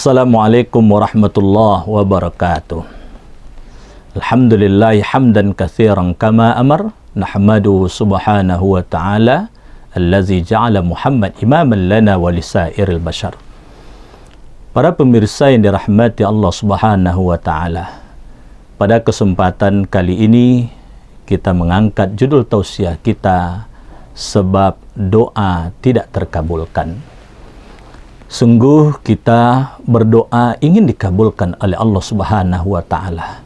Assalamualaikum warahmatullahi wabarakatuh. Alhamdulillah hamdan katsiran kama amar, nahmaduhu subhanahu wa ta'ala allazi ja'ala Muhammad imaman lana wa lisairil bashar. Para pemirsa yang dirahmati Allah Subhanahu wa ta'ala, pada kesempatan kali ini kita mengangkat judul tausiah kita, sebab doa tidak terkabulkan. Sungguh kita berdoa ingin dikabulkan oleh Allah Subhanahu wa ta'ala,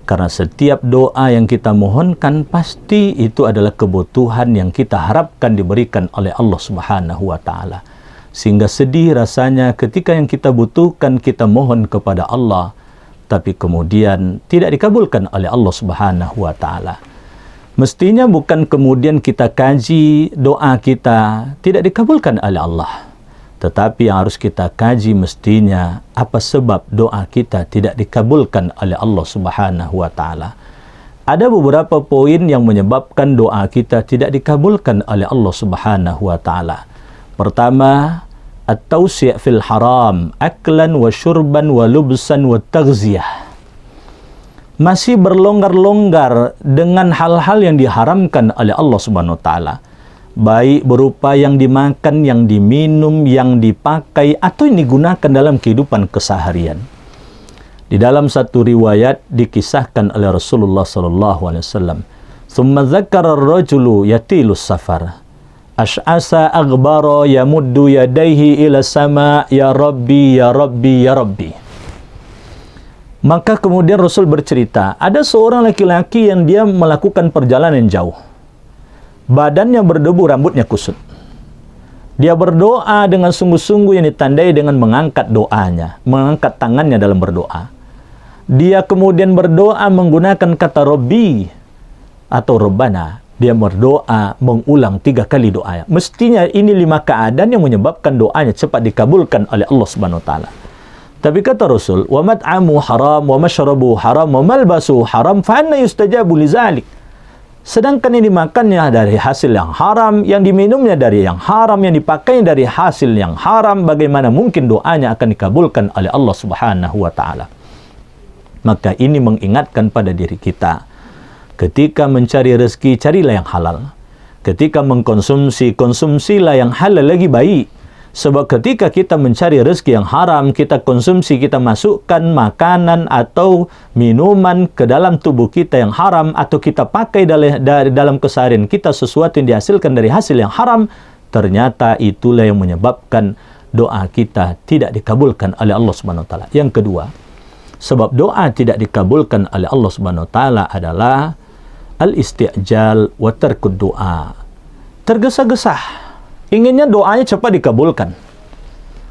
karena setiap doa yang kita mohonkan pasti itu adalah kebutuhan yang kita harapkan diberikan oleh Allah Subhanahu wa ta'ala. Sehingga sedih rasanya ketika yang kita butuhkan kita mohon kepada Allah, tapi kemudian tidak dikabulkan oleh Allah Subhanahu wa ta'ala. Mestinya bukan kemudian kita kaji doa kita tidak dikabulkan oleh Allah, tetapi yang harus kita kaji mestinya apa sebab doa kita tidak dikabulkan oleh Allah Subhanahu wa ta'ala. Ada beberapa poin yang menyebabkan doa kita tidak dikabulkan oleh Allah Subhanahu wa ta'ala. Pertama, at-tawsi' fil haram, aklan wa syurban wa lubsan wa taghziyah. Masih berlonggar-longgar dengan hal-hal yang diharamkan oleh Allah Subhanahu wa ta'ala, baik berupa yang dimakan, yang diminum, yang dipakai, atau yang digunakan dalam kehidupan keseharian. Di dalam satu riwayat dikisahkan oleh Rasulullah SAW, "Tsumma dzakara ar-rajulu yatilu safar, ash'asa aghbara yamuddu yadayhi ila sama, ya Rabbi, ya Rabbi, ya Rabbi." Maka kemudian Rasul bercerita, ada seorang laki-laki yang dia melakukan perjalanan jauh. Badannya berdebu, rambutnya kusut. Dia berdoa dengan sungguh-sungguh yang ditandai dengan mengangkat doanya, mengangkat tangannya dalam berdoa. Dia kemudian berdoa menggunakan kata Rabbi atau Rabbana. Dia berdoa mengulang 3 kali doanya. Mestinya ini 5 keadaan yang menyebabkan doanya cepat dikabulkan oleh Allah Subhanahu wa ta'ala. Tapi kata Rasul, "Wa mat'amu haram, wa mashrabu haram, wa malbasu haram, fa anna yustajabu lizalik." Sedangkan yang dimakannya dari hasil yang haram, yang diminumnya dari yang haram, yang dipakainya dari hasil yang haram, bagaimana mungkin doanya akan dikabulkan oleh Allah Subhanahu wa ta'ala? Maka ini mengingatkan pada diri kita, ketika mencari rezeki, carilah yang halal. Ketika mengkonsumsi, konsumsilah yang halal lagi baik. Sebab ketika kita mencari rezeki yang haram, kita konsumsi, kita masukkan makanan atau minuman ke dalam tubuh kita yang haram, atau kita pakai dalam keseharian kita sesuatu yang dihasilkan dari hasil yang haram, ternyata itulah yang menyebabkan doa kita tidak dikabulkan oleh Allah Subhanahu wa ta'ala. Yang kedua, sebab doa tidak dikabulkan oleh Allah Subhanahu wa ta'ala adalah al-isti'jal wa tarkud doa. Tergesa-gesa, inginnya doanya cepat dikabulkan.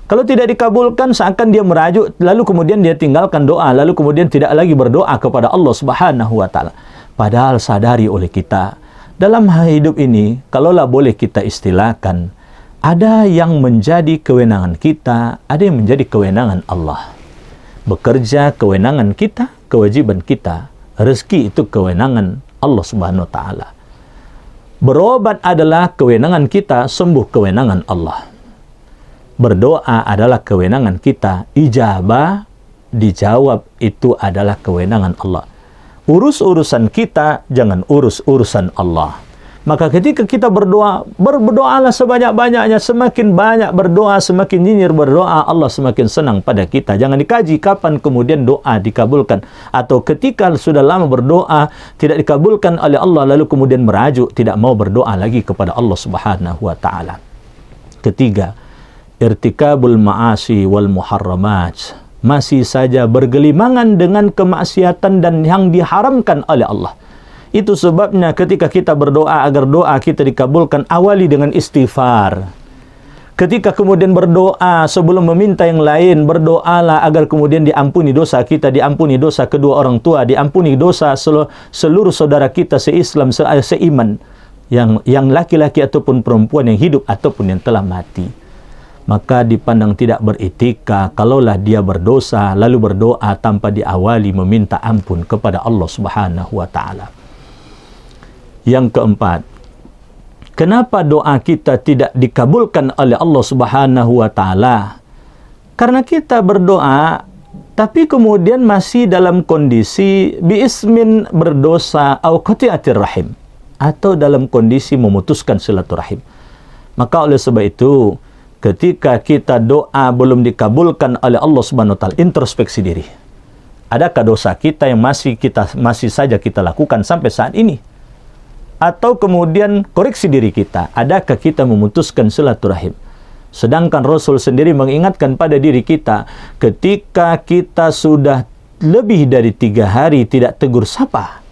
Kalau tidak dikabulkan, seakan dia merajuk, lalu kemudian dia tinggalkan doa, lalu kemudian tidak lagi berdoa kepada Allah Subhanahu wa ta'ala. Padahal sadari oleh kita, dalam hidup ini, kalaulah boleh kita istilahkan, ada yang menjadi kewenangan kita, ada yang menjadi kewenangan Allah. Bekerja kewenangan kita, kewajiban kita. Rezeki itu kewenangan Allah Subhanahu wa ta'ala. Berobat adalah kewenangan kita, sembuh kewenangan Allah. Berdoa adalah kewenangan kita, ijabah dijawab itu adalah kewenangan Allah. Urus urusan kita, jangan urus urusan Allah. Maka ketika kita berdoa, berdoalah sebanyak-banyaknya. Semakin banyak berdoa, semakin nyinyir berdoa, Allah semakin senang pada kita. Jangan dikaji kapan kemudian doa dikabulkan. Atau ketika sudah lama berdoa, tidak dikabulkan oleh Allah, lalu kemudian merajuk, tidak mau berdoa lagi kepada Allah Subhanahu wa ta'ala. Ketiga, irtikabul ma'asi wal muharramat. Masih saja bergelimangan dengan kemaksiatan dan yang diharamkan oleh Allah. Itu sebabnya ketika kita berdoa agar doa kita dikabulkan, awali dengan istighfar. Ketika kemudian berdoa sebelum meminta yang lain, berdoalah agar kemudian diampuni dosa kita, diampuni dosa kedua orang tua, diampuni dosa seluruh saudara kita se-Islam, seiman, yang laki-laki ataupun perempuan, yang hidup ataupun yang telah mati. Maka dipandang tidak beretika kalaulah dia berdosa lalu berdoa tanpa diawali meminta ampun kepada Allah Subhanahu wa ta'ala. Yang keempat, kenapa doa kita tidak dikabulkan oleh Allah Subhanahu wa ta'ala? Karena kita berdoa, tapi kemudian masih dalam kondisi biismin berdosa au qati'atir rahim, atau dalam kondisi memutuskan silaturahim. Maka oleh sebab itu, ketika kita doa belum dikabulkan oleh Allah Subhanahu wa taala, introspeksi diri. Adakah dosa kita yang masih saja kita lakukan sampai saat ini? Atau kemudian koreksi diri kita, adakah kita memutuskan silaturahim? Sedangkan Rasul sendiri mengingatkan pada diri kita, ketika kita sudah lebih dari 3 hari tidak tegur sapa,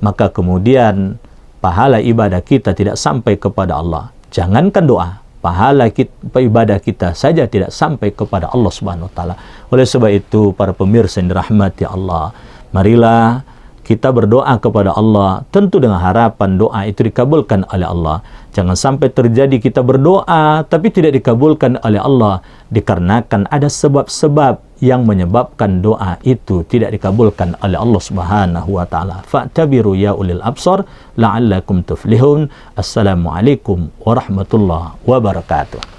maka kemudian pahala ibadah kita tidak sampai kepada Allah. Jangankan doa, pahala ibadah kita saja tidak sampai kepada Allah Subhanahu wa taala. Oleh sebab itu, para pemirsa yang dirahmati Allah, marilah kita berdoa kepada Allah, tentu dengan harapan doa itu dikabulkan oleh Allah. Jangan sampai terjadi kita berdoa tapi tidak dikabulkan oleh Allah, dikarenakan ada sebab-sebab yang menyebabkan doa itu tidak dikabulkan oleh Allah Subhanahu wa taala. Fa'tabiru ya ulil absar la'allakum tuflihun. Assalamualaikum warahmatullahi wabarakatuh.